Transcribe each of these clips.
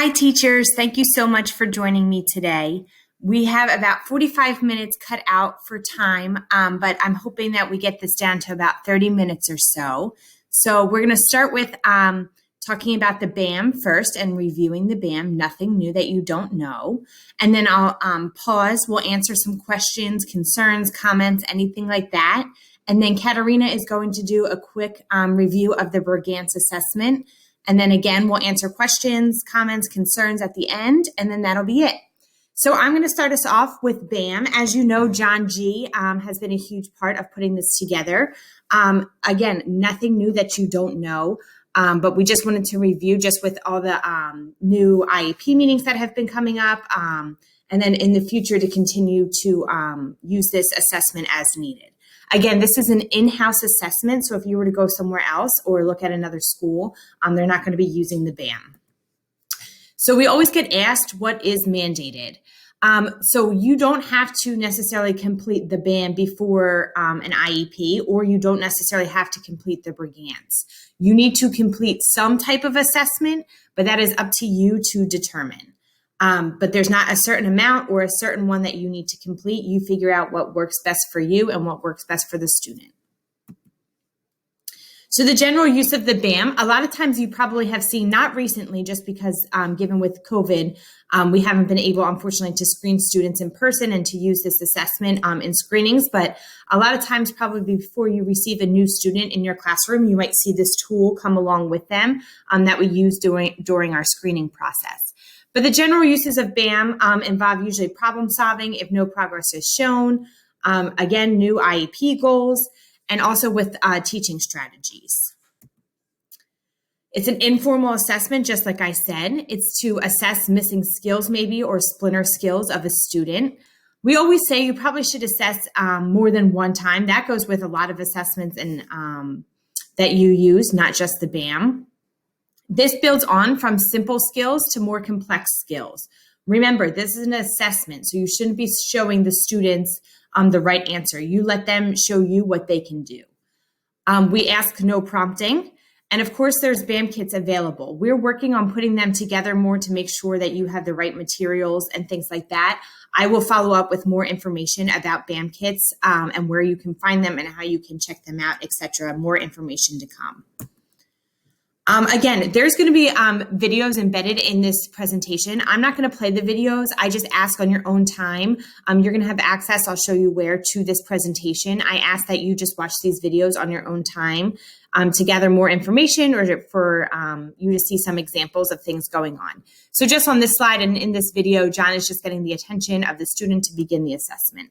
Hi, teachers. Thank you so much for joining me today. We have about 45 minutes cut out for time, but I'm hoping that we get this down to about 30 minutes or so. So we're going to start with talking about the BAM first and reviewing the BAM, nothing new that you don't know. And then I'll pause. We'll answer some questions, concerns, comments, anything like that. And then Katarina is going to do a quick review of the Brigance assessment. And then again, we'll answer questions, comments, concerns at the end, and then that'll be it. So I'm going to start us off with BAM. As you know, John G. Has been a huge part of putting this together. Again, nothing new that you don't know, but we just wanted to review just with all the new IEP meetings that have been coming up, and then in the future to continue to use this assessment as needed. Again, this is an in-house assessment, so if you were to go somewhere else or look at another school, they're not going to be using the BAM. So we always get asked what is mandated. So you don't have to necessarily complete the BAM before an IEP, or you don't necessarily have to complete the Brigance. You need to complete some type of assessment, but that is up to you to determine. But there's not a certain amount or a certain one that you need to complete. You figure out what works best for you and what works best for the student. So the general use of the BAM, a lot of times you probably have seen, not recently, just because given with COVID, we haven't been able, unfortunately, to screen students in person and to use this assessment in screenings. But a lot of times, probably before you receive a new student in your classroom, you might see this tool come along with them that we use during our screening process. But the general uses of BAM involve usually problem solving if no progress is shown, again, new IEP goals, and also with teaching strategies. It's an informal assessment, just like I said. It's to assess missing skills maybe or splinter skills of a student. We always say you probably should assess more than one time. That goes with a lot of assessments and that you use, not just the BAM. This builds on from simple skills to more complex skills. Remember, this is an assessment, so you shouldn't be showing the students the right answer. You let them show you what they can do. We ask no prompting. And of course, there's BAM kits available. We're working on putting them together more to make sure that you have the right materials and things like that. I will follow up with more information about BAM kits and where you can find them and how you can check them out, etc. More information to come. Again, there's going to be videos embedded in this presentation. I'm not going to play the videos. I just ask on your own time. You're going to have access, I'll show you where, to this presentation. I ask that you just watch these videos on your own time to gather more information or for you to see some examples of things going on. So just on this slide and in this video, John is just getting the attention of the student to begin the assessment.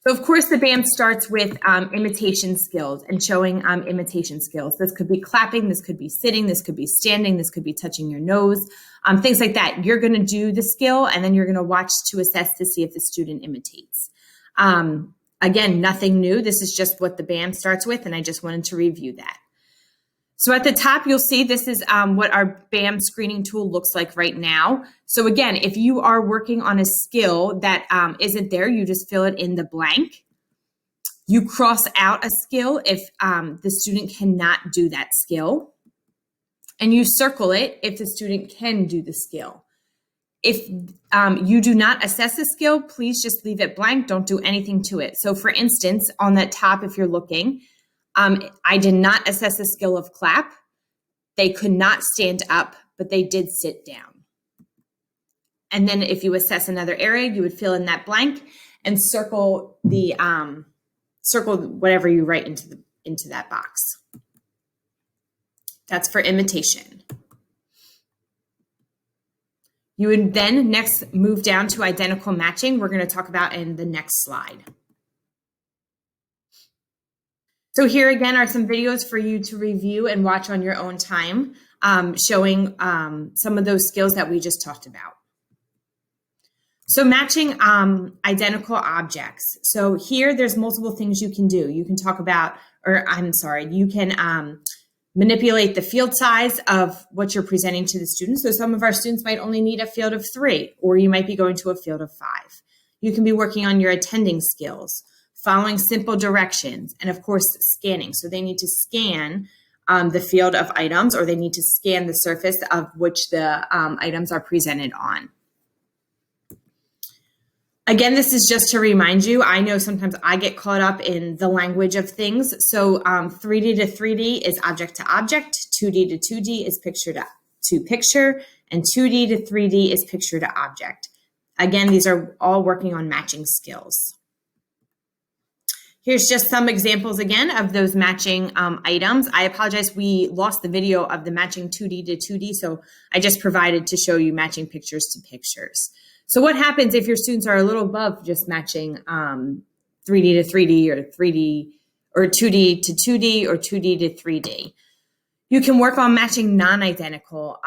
So, of course, the BAM starts with imitation skills and showing imitation skills. This could be clapping, this could be sitting, this could be standing, this could be touching your nose, things like that. You're going to do the skill, and then you're going to watch to assess to see if the student imitates. Again, nothing new. This is just what the BAM starts with, and I just wanted to review that. So at the top, you'll see this is what our BAM screening tool looks like right now. So again, if you are working on a skill that isn't there, you just fill it in the blank. You cross out a skill if the student cannot do that skill. And you circle it if the student can do the skill. If you do not assess a skill, please just leave it blank. Don't do anything to it. So for instance, on that top, if you're looking, I did not assess the skill of clap. They could not stand up, but they did sit down. And then if you assess another area, you would fill in that blank and circle the circle whatever you write into that box. That's for imitation. You would then next move down to identical matching. We're going to talk about in the next slide. So here again are some videos for you to review and watch on your own time, showing some of those skills that we just talked about. So matching identical objects. So here there's multiple things you can do. You can talk about, you can manipulate the field size of what you're presenting to the students. So some of our students might only need a field of 3, or you might be going to a field of 5. You can be working on your attending skills, following simple directions, and of course, scanning. So they need to scan the field of items, or they need to scan the surface of which the items are presented on. Again, this is just to remind you, I know sometimes I get caught up in the language of things. So 3D to 3D is object to object, 2D to 2D is picture to picture, and 2D to 3D is picture to object. Again, these are all working on matching skills. Here's just some examples again of those matching items. I apologize, we lost the video of the matching 2D to 2D, so I just provided to show you matching pictures to pictures. So what happens if your students are a little above just matching 3D to 3D or 3D or 2D to 2D or 2D to 3D? You can work on matching non-identical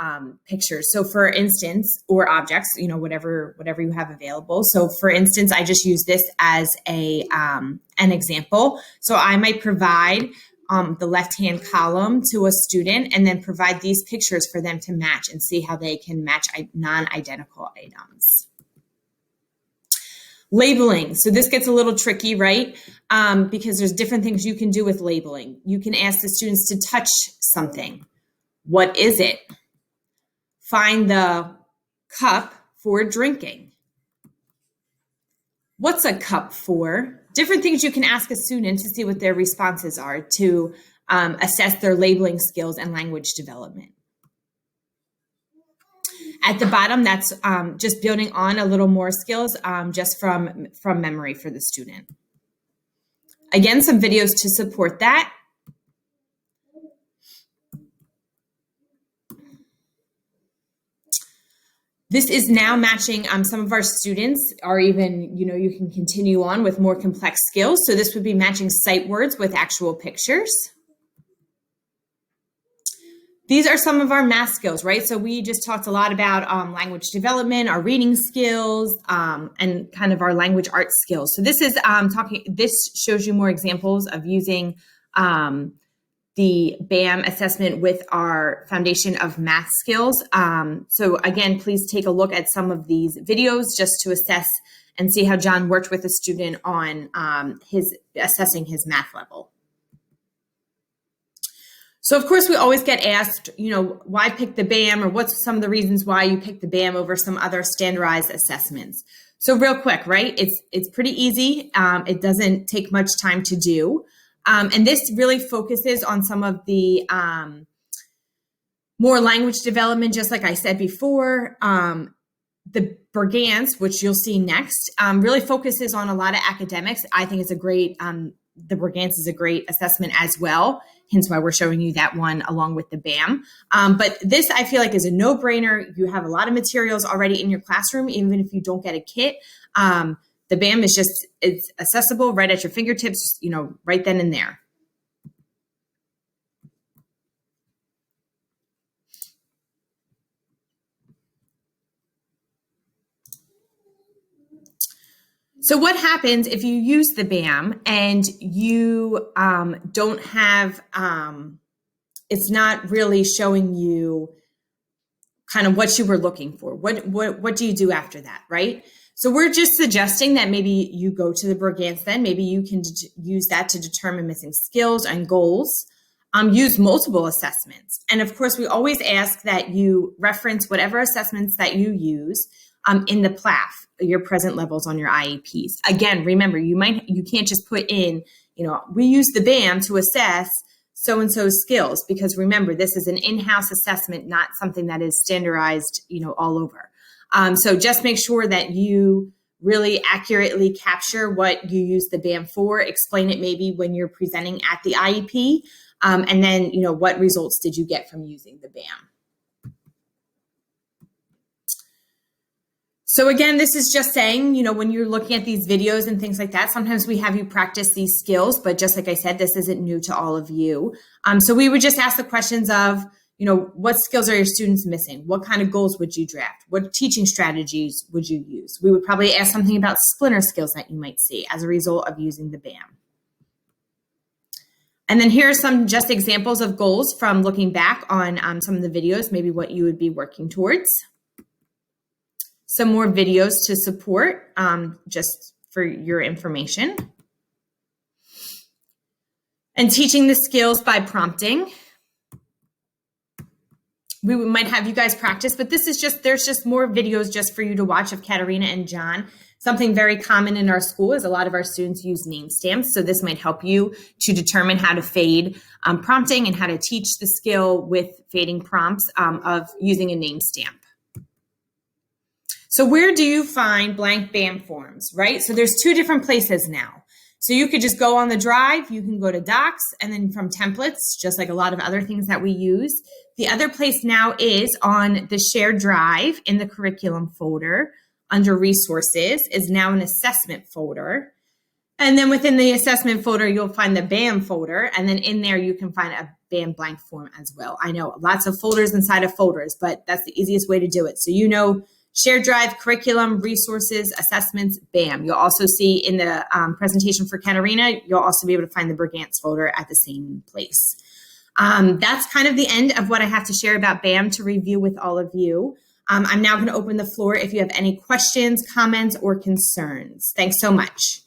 pictures. So for instance, or objects, you know, whatever you have available. So for instance, I just use this as an example. So I might provide the left-hand column to a student and then provide these pictures for them to match and see how they can match non-identical items. Labeling. So this gets a little tricky, right? Because there's different things you can do with labeling. You can ask the students to touch something. What is it? Find the cup for drinking. What's a cup for? Different things you can ask a student to see what their responses are to assess their labeling skills and language development. At the bottom, that's just building on a little more skills just from memory for the student. Again, some videos to support that. This is now matching some of our students, or even, you know, you can continue on with more complex skills. So this would be matching sight words with actual pictures. These are some of our math skills, right? So we just talked a lot about language development, our reading skills, and kind of our language arts skills. So this is this shows you more examples of using the BAM assessment with our foundation of math skills. So again, please take a look at some of these videos just to assess and see how John worked with a student on assessing his math level. So of course, we always get asked, you know, why pick the BAM, or what's some of the reasons why you pick the BAM over some other standardized assessments? So real quick, right? It's pretty easy. It doesn't take much time to do. And this really focuses on some of the more language development, just like I said before. The Bergantz, which you'll see next, really focuses on a lot of academics. I think it's a great, the Bergantz is a great assessment as well, hence why we're showing you that one along with the BAM. But this, I feel like, is a no-brainer. You have a lot of materials already in your classroom, even if you don't get a kit. The BAM is just, it's accessible right at your fingertips, you know, right then and there. So what happens if you use the BAM and you don't have, it's not really showing you kind of what you were looking for? What do you do after that, right? So we're just suggesting that maybe you go to the Bergantz then. Maybe you can use that to determine missing skills and goals. Use multiple assessments. And of course, we always ask that you reference whatever assessments that you use in the PLAF, your present levels on your IEPs. Again, remember, you can't just put in, you know, we use the BAM to assess so-and-so's skills, because remember, this is an in-house assessment, not something that is standardized, you know, all over. So just make sure that you really accurately capture what you use the BAM for, explain it maybe when you're presenting at the IEP, and then, you know, what results did you get from using the BAM? So again, this is just saying, you know, when you're looking at these videos and things like that, sometimes we have you practice these skills, but just like I said, this isn't new to all of you. So we would just ask the questions of, you know, what skills are your students missing? What kind of goals would you draft? What teaching strategies would you use? We would probably ask something about splinter skills that you might see as a result of using the BAM. And then here are some just examples of goals from looking back on some of the videos, maybe what you would be working towards. Some more videos to support, just for your information. And teaching the skills by prompting. we might have you guys practice, but there's just more videos just for you to watch of Katerina and John. Something very common in our school is a lot of our students use name stamps. So this might help you to determine how to fade prompting and how to teach the skill with fading prompts of using a name stamp. So where do you find blank BAM forms, right? So there's two different places now. So you could just go on the drive, you can go to docs, and then from templates, just like a lot of other things that we use. The other place now is on the shared drive in the curriculum folder under resources is now an assessment folder. And then within the assessment folder, you'll find the BAM folder. And then in there, you can find a BAM blank form as well. I know lots of folders inside of folders, but that's the easiest way to do it. So you know, shared drive, curriculum, resources, assessments, BAM. You'll also see in the presentation for Katerina, you'll also be able to find the Brigance folder at the same place. That's kind of the end of what I have to share about BAM to review with all of you. I'm now going to open the floor if you have any questions, comments, or concerns. Thanks so much.